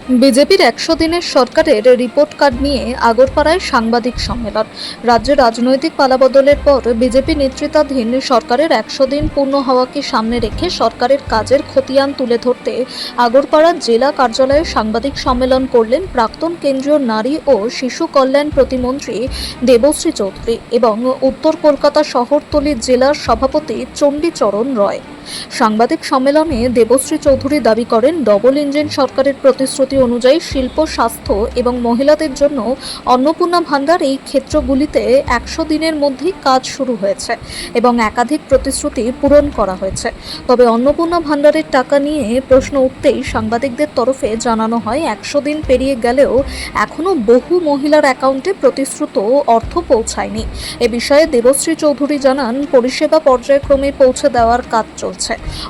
বিজেপির ১০০ দিনের সরকারের রিপোর্ট কার্ড নিয়ে আগরপাড়ায় সাংবাদিক সম্মেলন। রাজ্যে রাজনৈতিক পালাবদলের পর বিজেপি নেতৃত্বাধীন সরকারের ১০০ দিন পূর্ণ হওয়াকে সামনে রেখে সরকারের কাজের খতিয়ান তুলে ধরতে আগরপাড়া জেলা কার্যালয়ে সাংবাদিক সম্মেলন করলেন প্রাক্তন কেন্দ্রীয় নারী ও শিশু কল্যাণ প্রতিমন্ত্রী দেবশ্রী চৌধুরী এবং উত্তর কলকাতা শহরতলি জেলার সভাপতি চণ্ডীচরণ রয়। সাংবাদিক সম্মেলনে দেবশ্রী চৌধুরী দাবি করেন, ডবল ইঞ্জিন সরকারের প্রতিশ্রুতি অনুযায়ী শিল্প, স্বাস্থ্য এবং মহিলাদের জন্য অন্নপূর্ণা ভান্ডার এই ক্ষেত্রগুলিতে ১০০ দিনের মধ্যেই কাজ শুরু হয়েছে এবং একাধিক প্রতিশ্রুতি পূরণ করা হয়েছে। তবে অন্নপূর্ণা ভান্ডারের টাকা নিয়ে প্রশ্ন উঠতেই সাংবাদিকদের তরফে জানানো হয়, ১০০ দিন পেরিয়ে গেলেও এখনও বহু মহিলার অ্যাকাউন্টে প্রতিশ্রুত অর্থ পৌঁছায়নি। এ বিষয়ে দেবশ্রী চৌধুরী জানান, পরিষেবা পর্যায়ক্রমে পৌঁছে দেওয়ার কাজ চলছে।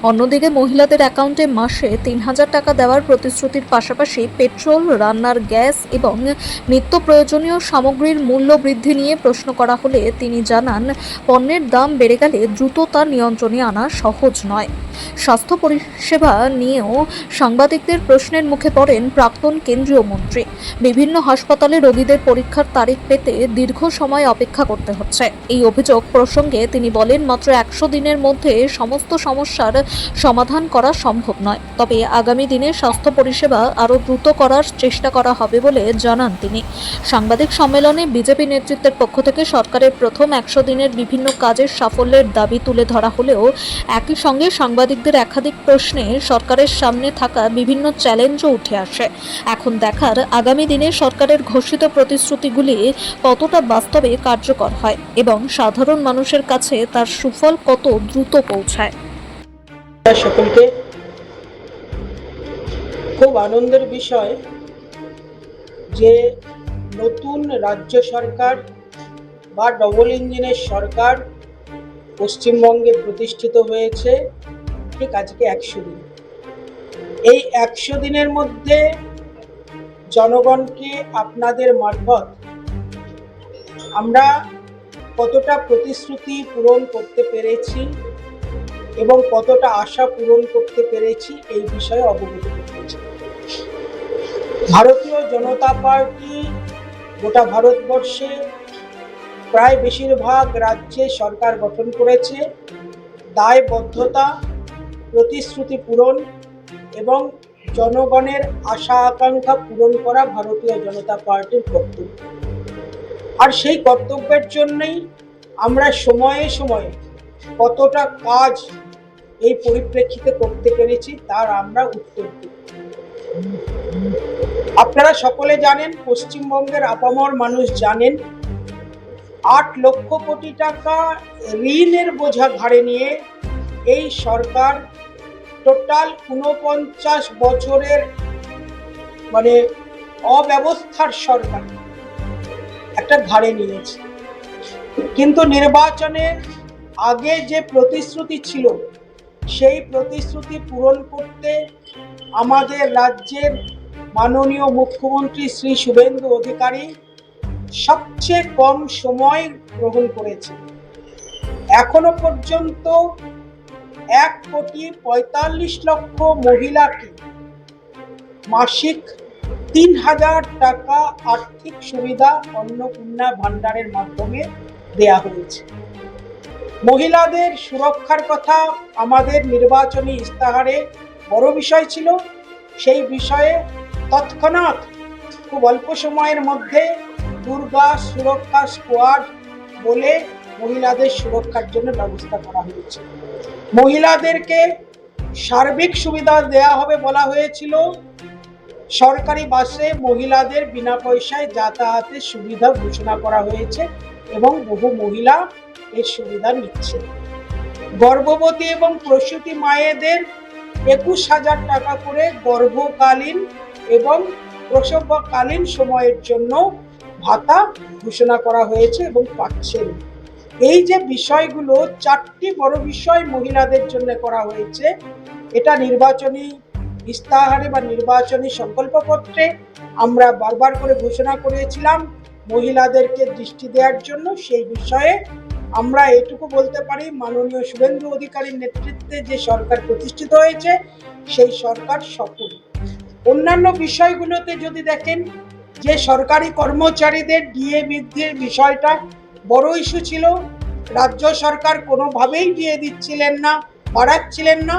অন্যদিকে মহিলাদের অ্যাকাউন্টে মাসে ৩,০০০ টাকা দেওয়ার প্রতিশ্রুতির পাশাপাশি পেট্রোল, রান্নার গ্যাস এবং নিত্য প্রয়োজনীয় সামগ্রীর মূল্য বৃদ্ধি নিয়ে প্রশ্ন করা হলে তিনি জানান, পণ্যের দাম বেড়ে গেলে দ্রুত তা নিয়ন্ত্রণে আনা সহজ নয়। স্বাস্থ্য পরিষেবা নিয়েও সাংবাদিকদের প্রশ্নের মুখে পড়েন প্রাক্তন কেন্দ্রীয় মন্ত্রী। বিভিন্ন হাসপাতালে রোগীদের পরীক্ষার তারিখ পেতে দীর্ঘ সময় অপেক্ষা করতে হচ্ছে। এই অভিযোগ প্রসঙ্গে তিনি বলেন, মাত্র ১০০ দিনের মধ্যে সমস্ত সমস্যার সমাধান করা সম্ভব নয়, তবে আগামী দিনে স্বাস্থ্য পরিষেবা আরও দ্রুত করার চেষ্টা করা হবে বলে জানান তিনি। সাংবাদিক সম্মেলনে বিজেপি নেতৃত্বের পক্ষ থেকে সরকারের প্রথম ১০০ দিনের বিভিন্ন কাজের সাফল্যের দাবি তুলে ধরা হলেও একই সঙ্গে সাংবাদিকদের একাধিক প্রশ্নে সরকারের সামনে থাকা বিভিন্ন চ্যালেঞ্জও উঠে আসে। এখন দেখার, আগামী দিনে সরকারের ঘোষিত প্রতিশ্রুতিগুলি কতটা বাস্তবে কার্যকর হয় এবং সাধারণ মানুষের কাছে তার সুফল কত দ্রুত পৌঁছায়। সকলকে খুব আনন্দের বিষয় যে নতুন রাজ্য সরকার বা ডবল ইঞ্জিনের সরকার পশ্চিমবঙ্গে প্রতিষ্ঠিত হয়েছে ঠিক আজকে ১০০ দিন। এই ১০০ দিনের মধ্যে জনগণকে আপনাদের মারফত আমরা কতটা প্রতিশ্রুতি পূরণ করতে পেরেছি এবং কতটা আশা পূরণ করতে পেরেছি এই বিষয়ে অবগত করতেছি। ভারতীয় জনতা পার্টি গোটা ভারতবর্ষে প্রায় বেশিরভাগ রাজ্যে সরকার গঠন করেছে। দায়বদ্ধতা, প্রতিশ্রুতি পূরণ এবং জনগণের আশা আকাঙ্ক্ষা পূরণ করা ভারতীয় জনতা পার্টির কর্তব্য। আর সেই কর্তব্যের জন্যই আমরা সময়ে সময়ে কতটা কাজ এই পরিপ্রেক্ষিতে করতে পেরেছি তার আমরা উত্তর দিই। আপনারা সকলে জানেন, পশ্চিমবঙ্গের আপামর মানুষ জানেন, ৮ লক্ষ কোটি টাকা ঋণের বোঝা ঘাড়ে নিয়ে এই সরকার টোটাল ৪৯ বছরের অব্যবস্থার সরকার একটা ঘাড়ে নিয়েছে। কিন্তু নির্বাচনের আগে যে প্রতিশ্রুতি ছিল সেই প্রতিশ্রুতি পূরণ করতে আমাদের রাজ্যের মাননীয় মুখ্যমন্ত্রী শ্রী শুভেন্দু অধিকারী সবচেয়ে কম সময় গ্রহণ করেছে। এখনো পর্যন্ত ১,৪৫,০০,০০০ মহিলাকে মাসিক ৩,০০০ টাকা আর্থিক সুবিধা অন্নপূর্ণা ভান্ডারের মাধ্যমে দেয়া হয়েছে। মহিলাদের সুরক্ষার কথা আমাদের নির্বাচনী ইস্তাহারে বড় বিষয় ছিল। সেই বিষয়ে তৎক্ষণাৎ খুব অল্প সময়ের মধ্যে দুর্গা সুরক্ষা স্কোয়াড বলে মহিলাদের সুরক্ষার জন্য ব্যবস্থা করা হয়েছে। মহিলাদেরকে সার্বিক সুবিধা দেয়া হবে বলা হয়েছিল। সরকারি বাসে মহিলাদের বিনা পয়সায় যাতায়াতের সুবিধা ঘোষণা করা হয়েছে এবং বহু মহিলা এর সুবিধা নিচ্ছে। গর্ভবতী এবং প্রসূতি মায়েদের ২১,০০০ টাকা করে গর্ভকালীন এবং প্রসবকালীন সময়ের জন্য ভাতা ঘোষণা করা হয়েছে এবং পাচ্ছেন। এই যে বিষয়গুলো, ৪টি বড় বিষয় মহিলাদের জন্য করা হয়েছে। এটা নির্বাচনী ইস্তাহারে বা নির্বাচনী সংকল্পপত্রে আমরা বারবার করে ঘোষণা করেছিলাম মহিলাদেরকে দৃষ্টি দেওয়ার জন্য। সেই বিষয়ে আমরা এটুকু বলতে পারি, মাননীয় শুভেন্দু অধিকারীর নেতৃত্বে যে সরকার প্রতিষ্ঠিত হয়েছে সেই সরকার সফল। অন্যান্য বিষয়গুলোতে যদি দেখেন যে সরকারি কর্মচারীদের ডিএ বৃদ্ধির বিষয়টা বড় ইস্যু ছিল, রাজ্য সরকার কোনোভাবেই ডিএ দিচ্ছিলেন না, বাড়াচ্ছিলেন না,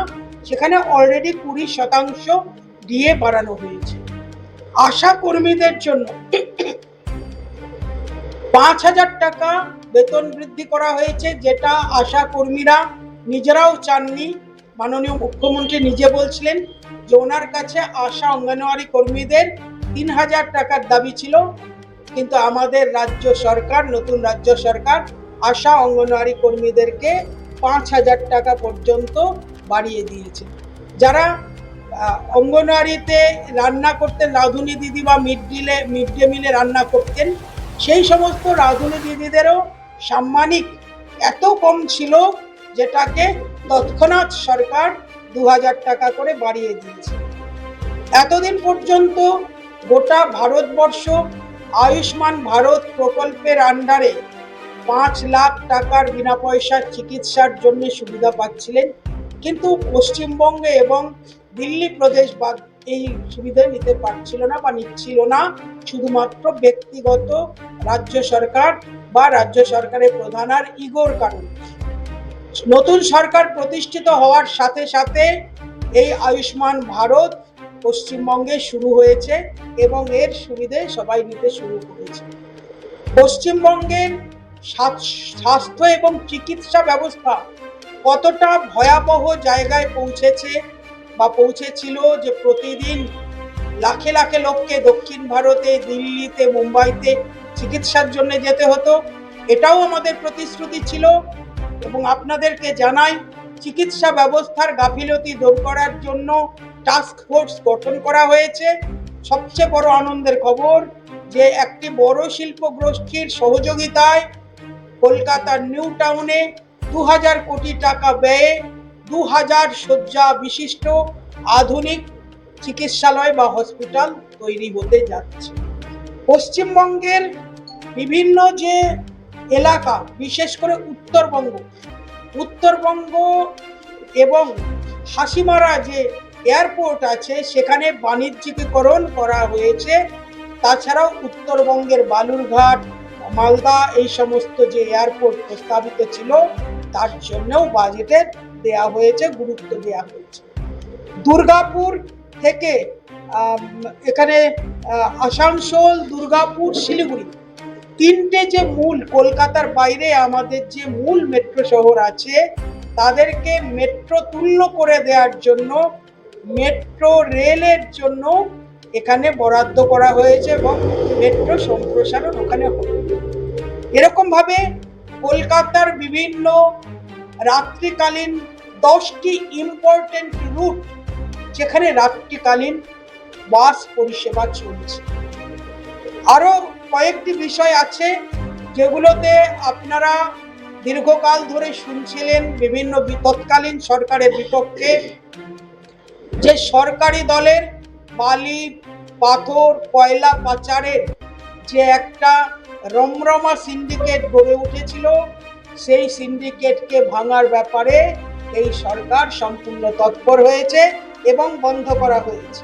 সেখানে অলরেডি 20% ডিএ বাড়ানো হয়েছে। আশা কর্মীদের জন্য 5,000 টাকা বেতন বৃদ্ধি করা হয়েছে, যেটা আশা কর্মীরা নিজেরাও চাননি। মাননীয় মুখ্যমন্ত্রী নিজে বলছিলেন যে ওনার কাছে আশা অঙ্গনওয়াড়ি কর্মীদের 3,000 টাকার দাবি ছিল, কিন্তু আমাদের রাজ্য সরকার, নতুন রাজ্য সরকার আশা অঙ্গনওয়াড়ি কর্মীদেরকে 5,000 টাকা পর্যন্ত বাড়িয়ে দিয়েছে। যারা অঙ্গনওয়াড়িতে রান্না করতেন, রাঁধুনি দিদি বা মিড ডে মিলে রান্না করতেন, সেই সমস্ত রাঁধুনি দিদিদেরও সাম্মানিক এত কম ছিল, যেটাকে তৎক্ষণাৎ সরকার 2,000 টাকা করে বাড়িয়ে দিয়েছে। এতদিন পর্যন্ত গোটা ভারতবর্ষ আয়ুষ্মান ভারত প্রকল্পের আন্ডারে 5 লাখ টাকার বিনা পয়সার চিকিৎসার জন্য সুবিধা পাচ্ছিলেন, কিন্তু পশ্চিমবঙ্গে এবং দিল্লি প্রদেশ বাদ এই সুবিধা নিতে পারছিল না বা নিচ্ছিল না, শুধুমাত্র ব্যক্তিগত রাজ্য সরকার বা রাজ্য সরকারের প্রধান আর ইগোর কারণে। নতুন সরকার প্রতিষ্ঠিত হওয়ার সাথে সাথে এই আয়ুষ্মান ভারত পশ্চিমবঙ্গে শুরু হয়েছে এবং এর সুবিধে সবাই নিতে শুরু করেছে। পশ্চিমবঙ্গের স্বাস্থ্য এবং চিকিৎসা ব্যবস্থা কতটা ভয়াবহ জায়গায় পৌঁছেছে বা পৌঁছেছিল যে প্রতিদিন লাখে লাখে লোককে দক্ষিণ ভারতে, দিল্লিতে, মুম্বাইতে চিকিৎসার জন্য যেতে হতো, এটাও আমাদের প্রতিশ্রুতি ছিল। এবং আপনাদেরকে জানাই, চিকিৎসা ব্যবস্থার গাফিলতি দূর করার জন্য টাস্ক ফোর্স গঠন করা হয়েছে। সবচেয়ে বড় আনন্দের খবর যে একটি বড় শিল্প গোষ্ঠীর সহযোগিতায় কলকাতার নিউ টাউনে 2,000 কোটি টাকা ব্যয়ে 2,000 শয্যা বিশিষ্ট আধুনিক চিকিৎসালয় বা হসপিটাল তৈরি হতে যাচ্ছে। পশ্চিমবঙ্গের বিভিন্ন যে এলাকা, বিশেষ করে উত্তরবঙ্গ এবং হাসিমারা যে এয়ারপোর্ট আছে, সেখানে বাণিজ্যিকীকরণ করা হয়েছে। তাছাড়াও উত্তরবঙ্গের বালুরঘাট, মালদা, এই সমস্ত যে এয়ারপোর্ট প্রস্তাবিত ছিল, তার জন্যও বাজেটে দেয়া হয়েছে, গুরুত্ব দেওয়া হয়েছে। দুর্গাপুর থেকে এখানে আসানসোল, দুর্গাপুর, শিলিগুড়ি, তিনটে যে মূল, কলকাতার বাইরে আমাদের যে মূল মেট্রো শহর আছে, তাদেরকে মেট্রো তুল্য করে দেওয়ার জন্য মেট্রো রেলের জন্য এখানে বরাদ্দ করা হয়েছে এবং মেট্রো সম্প্রসারণ ওখানে হবে। এরকম ভাবে কলকাতার বিভিন্ন রাত্রিকালীন 10টি ইম্পর্টেন্ট রুট, যেখানে রাত্রিকালীন বাস পরিষেবা চলছে। আরো কয়েকটি বিষয় আছে যেগুলোতে আপনারা দীর্ঘকাল ধরে শুনছিলেন বিভিন্ন তৎকালীন সরকারের বিপক্ষে, যে সরকারি দলের বালি, পাথর, কয়লা পাচারের যে একটা রমরমা সিন্ডিকেট গড়ে উঠেছিল, সেই সিন্ডিকেটকে ভাঙার ব্যাপারে এই সরকার সম্পূর্ণ তৎপর হয়েছে এবং বন্ধ করা হয়েছে।